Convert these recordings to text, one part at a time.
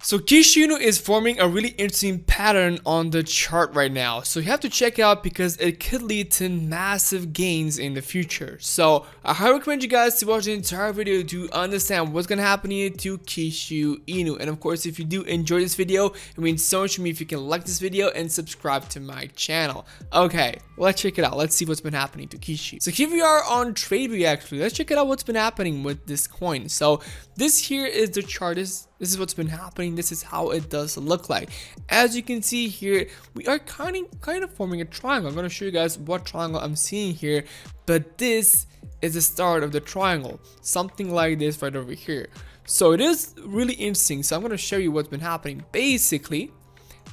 So Kishu Inu is forming a really interesting pattern on the chart right now. So you have to check out because it could lead to massive gains in the future. So I highly recommend you guys to watch the entire video to understand what's gonna happen here to Kishu Inu. And of course, if you do enjoy this video, it means so much to me if you can like this video and subscribe to my channel. Okay, let's check it out. Let's see what's been happening to Kishu. So here we are on TradeView actually. Let's check it out what's been happening with this coin. So this here is the chart. This is what's been happening. This is how it does look like. As you can see here, we are kind of forming a triangle. I'm going to show you guys what triangle I'm seeing here, but this is the start of the triangle, something like this right over here. So it is really interesting. So I'm going to show you what's been happening. Basically,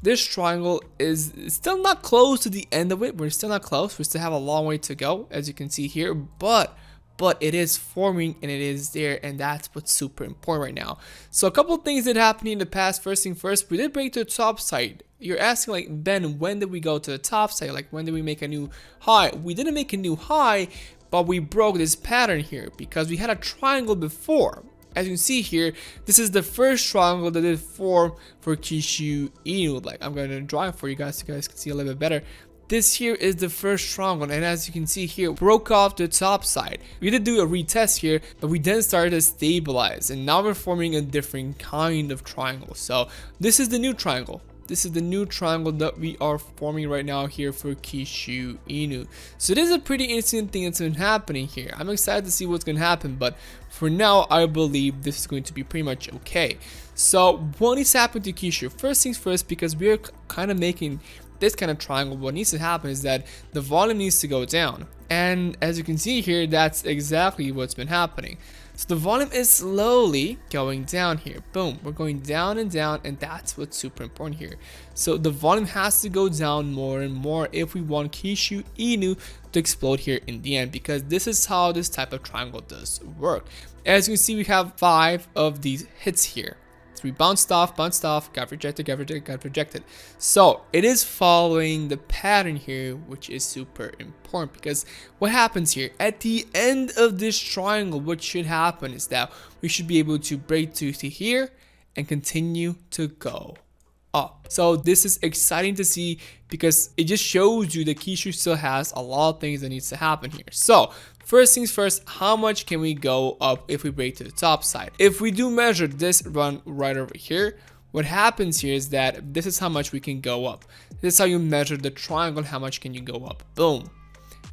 this triangle is still not close to the end of it. We're still not close. We still have a long way to go, as you can see here, but it is forming and it is there, and that's what's super important right now. So a couple of things that happened in the past. First thing first, we did break to the top side. You're asking like, Ben, when did we go to the top side? Like, when did we make a new high? We didn't make a new high, but we broke this pattern here because we had a triangle before. As you can see here, this is the first triangle that it formed for Kishu Inu. Like, I'm going to draw it for you guys so you guys can see a little bit better. This here is the first triangle, and as you can see here, broke off the top side. We did do a retest here, but we then started to stabilize, and now we're forming a different kind of triangle. So this is the new triangle. This is the new triangle that we are forming right now here for Kishu Inu. So this is a pretty interesting thing that's been happening here. I'm excited to see what's going to happen, but for now, I believe this is going to be pretty much okay. So what needs to happen to Kishu? First things first, because we're kind of making this kind of triangle, what needs to happen is that the volume needs to go down, and as you can see here, that's exactly what's been happening. So the volume is slowly going down here. Boom, we're going down, and that's what's super important here. So the volume has to go down more and more if we want Kishu Inu to explode here in the end, because this is how this type of triangle does work. As you can see, we have 5 of these hits here. We bounced off, got rejected, got rejected. So it is following the pattern here, which is super important, because what happens here at the end of this triangle, what should happen is that we should be able to break to here and continue to go up. So this is exciting to see because it just shows you that Kishu still has a lot of things that needs to happen here. So first things first, how much can we go up if we break to the top side? If we do measure this run right over here, what happens here is that this is how much we can go up. This is how you measure the triangle, how much can you go up. Boom.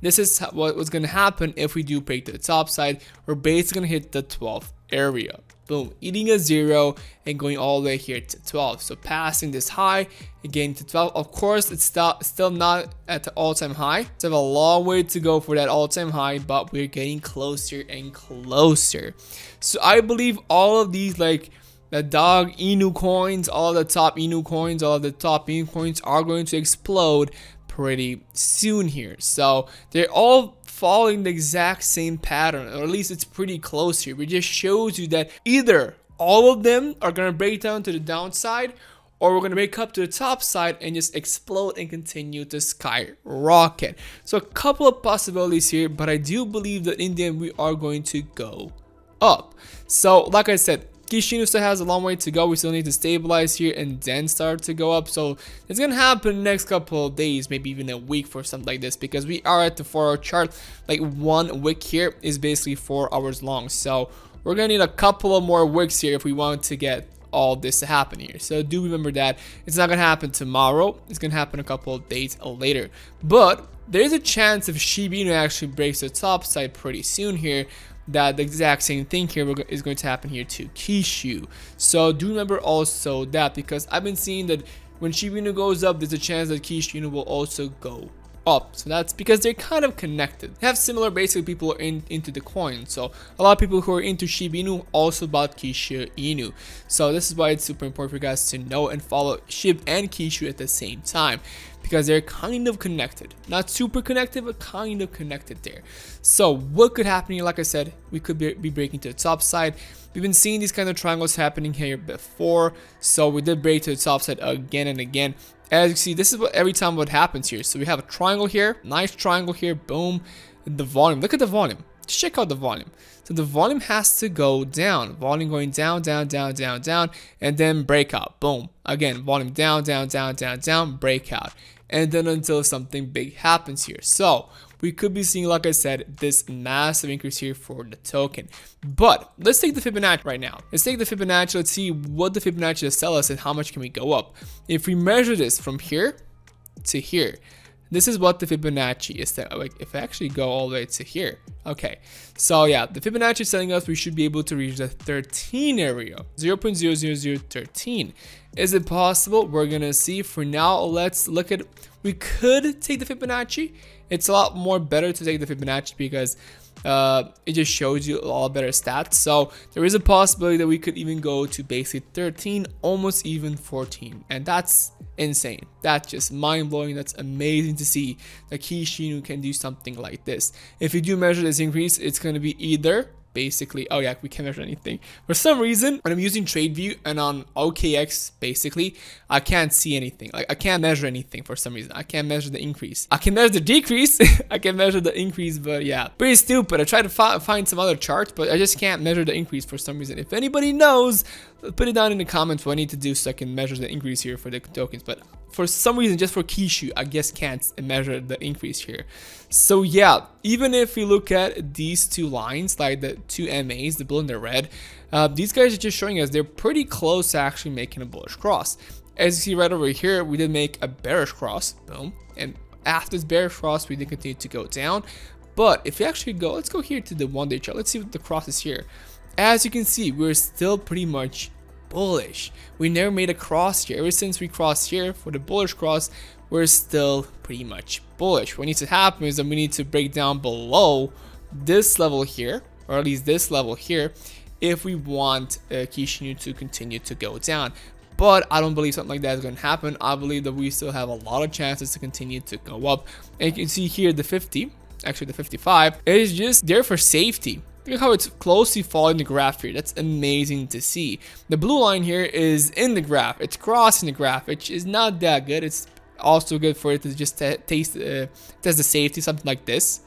This is what's going to happen if we do break to the top side. We're basically going to hit the 12th area. Boom, eating a 0 and going all the way here to 12. So passing this high and getting to 12. Of course, it's still not at the all-time high. So we have a long way to go for that all-time high, but we're getting closer and closer. So I believe all of these, like the dog Inu coins, all the top Inu coins, all the top Inu coins are going to explode pretty soon here. So they're all following the exact same pattern, or at least it's pretty close here. It just shows you that either all of them are going to break down to the downside, or we're going to break up to the top side and just explode and continue to skyrocket. So a couple of possibilities here, but I do believe that in the end we are going to go up. So like I said, Kishu Inu still has a long way to go. We still need to stabilize here and then start to go up. So it's gonna happen in the next couple of days, maybe even a week for something like this, because we are at the 4-hour chart. Like 1 wick here is basically 4 hours long. So we're gonna need a couple of more wicks here if we want to get all this to happen here. So do remember that it's not gonna happen tomorrow. It's gonna happen a couple of days later. But there's a chance if Shiba Inu actually breaks the top side pretty soon here, that the exact same thing here is going to happen here to Kishu. So do remember also that, because I've been seeing that when Shiba Inu goes up, there's a chance that Kishu Inu will also go up. So that's because they're kind of connected. They have similar, basically, people are into the coin. So a lot of people who are into Shiba Inu also bought Kishu Inu. So this is why it's super important for you guys to know and follow Shib and Kishu at the same time, because they're kind of connected. Not super connected, but kind of connected there. So what could happen here? Like I said, we could be breaking to the top side. We've been seeing these kind of triangles happening here before. So we did break to the top side again and again. As you see, this is what every time what happens here. So we have a triangle here, nice triangle here, boom. The volume, look at the volume. just check out the volume. So the volume has to go down. Volume going down, down, down, down, down, and then breakout. Boom. Again, volume down, down, down, down, down, breakout. And then until something big happens here. So we could be seeing, like I said, this massive increase here for the token. But let's take the Fibonacci right now. Let's take the Fibonacci. Let's see what the Fibonacci will tell us and how much can we go up. If we measure this from here to here, this is what the Fibonacci is. Like if I actually go all the way to here. Okay, so yeah, the Fibonacci is telling us we should be able to reach the 13 area, 0.00013. Is it possible? We're gonna see. For now, let's look at, we could take the Fibonacci. It's a lot more better to take the Fibonacci because it just shows you a lot better stats. So there is a possibility that we could even go to basically 13, almost even 14, and that's insane. That's just mind-blowing. That's amazing to see that Kishu Inu can do something like this. If you do measure this increase, it's going to be either basically, oh yeah, we can't measure anything for some reason. When I'm using TradeView and on OKX, basically I can't see anything. Like I can't measure anything for some reason. I can't measure the increase. I can measure the decrease. I can measure the increase, but yeah, pretty stupid. I tried to find some other charts, but I just can't measure the increase for some reason. If anybody knows, put it down in the comments what I need to do so I can measure the increase here for the tokens. But for some reason, just for Kishu, I guess can't measure the increase here. So yeah, even if we look at these two lines, like the two MAs, the blue and the red, these guys are just showing us they're pretty close to actually making a bullish cross. As you see right over here, we did make a bearish cross, boom, and after this bearish cross, we did continue to go down. But if we actually go, let's go here to the 1-day chart. Let's see what the cross is here. As you can see, we're still pretty much bullish. We never made a cross here. Ever since we crossed here for the bullish cross, we're still pretty much bullish. What needs to happen is that we need to break down below this level here, or at least this level here, if we want Kishu Inu to continue to go down. But I don't believe something like that is going to happen. I believe that we still have a lot of chances to continue to go up. And you can see here the 50, actually the 55, it is just there for safety. Look how it's closely following the graph here. That's amazing to see. The blue line here is in the graph. It's crossing the graph, which is not that good. It's also good for it to just test the safety, something like this.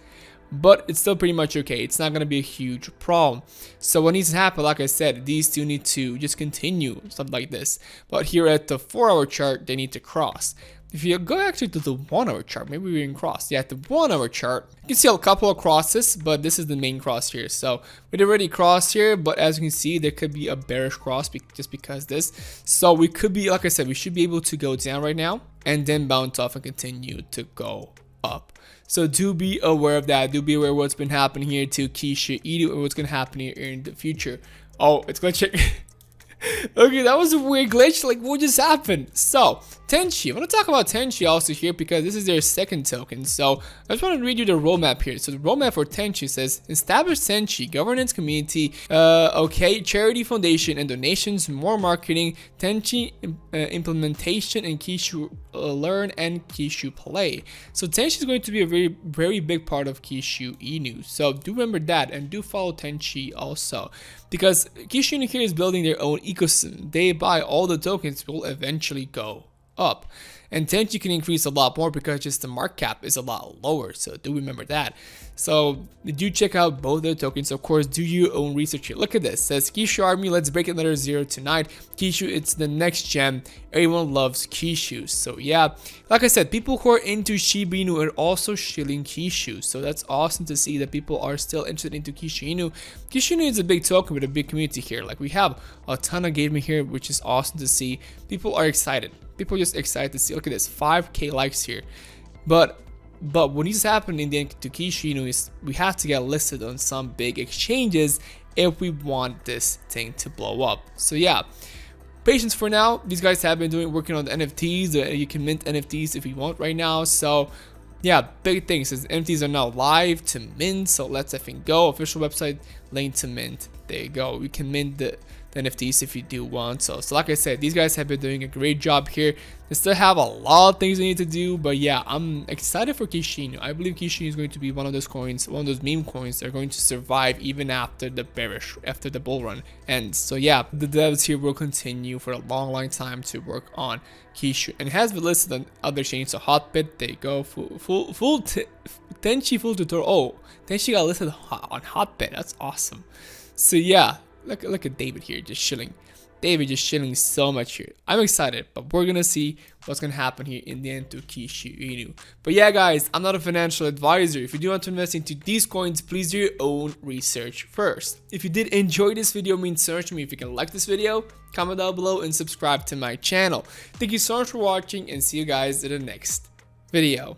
But it's still pretty much okay. It's not going to be a huge problem. So what needs to happen, like I said, these two need to just continue, something like this. But here at the 4-hour chart, they need to cross. If you go actually to the 1-hour chart, maybe we can cross. Yeah, at the 1-hour chart, you can see a couple of crosses, but this is the main cross here. So we already crossed here, but as you can see, there could be a bearish cross just because this. So we could be, like I said, we should be able to go down right now and then bounce off and continue to go up. So do be aware of that. Do be aware of what's been happening here to Kishu Inu and what's going to happen here in the future. Oh, it's going to check. Okay, that was a weird glitch. Like, what just happened? So, Tenchi. I want to talk about Tenchi also here because this is their second token. So, I just want to read you the roadmap here. So, the roadmap for Tenchi says, establish Tenchi, governance community, okay, charity foundation and donations, more marketing, Tenchi implementation, and Kishu learn and Kishu play. So, Tenchi is going to be a very, very big part of Kishu Inu. So, do remember that and do follow Tenchi also. Because Kishu Inu here is building their own ecosystem. They buy all the tokens will eventually go up. And Tenchi can increase a lot more because just the market cap is a lot lower. So do remember that. So do check out both the tokens. Of course, do your own research here. Look at this. It says Kishu Army, let's break another 0 tonight. Kishu, it's the next gem. Everyone loves Kishu. So yeah, like I said, people who are into Shiba Inu are also shilling Kishu. So that's awesome to see that people are still interested into Kishu Inu. Kishu Inu is a big token with a big community here. Like we have a ton of gaming here, which is awesome to see. People are excited. People are just excited to see. Look at this, 5K likes here. But what needs to happen in the end to Kishu Inu is we have to get listed on some big exchanges if we want this thing to blow up. So yeah, patience for now. These guys have been working on the NFTs. You can mint NFTs if you want right now. So yeah, big things. Since NFTs are now live to mint, so let's effing go. Official website link to mint. There you go. We can mint the NFTs if you do want. So like I said, these guys have been doing a great job here. They still have a lot of things they need to do, but yeah, I'm excited for Kishu Inu. I believe Kishu Inu is going to be one of those coins, one of those meme coins that are going to survive even after the bull run. And so yeah, the devs here will continue for a long time to work on Kishu, and it has been listed on other chains. So Hotbit, they go Tenchi full tutorial. Oh, Tenchi got listed on Hotbit. That's awesome. So yeah, look at David here just chilling. David just chilling so much here. I'm excited, but we're gonna see what's gonna happen here in the end to Kishu Inu. But yeah, guys, I'm not a financial advisor. If you do want to invest into these coins, please do your own research first. If you did enjoy this video, means so much to me. If you can like this video, comment down below and subscribe to my channel. Thank you so much for watching, and see you guys in the next video.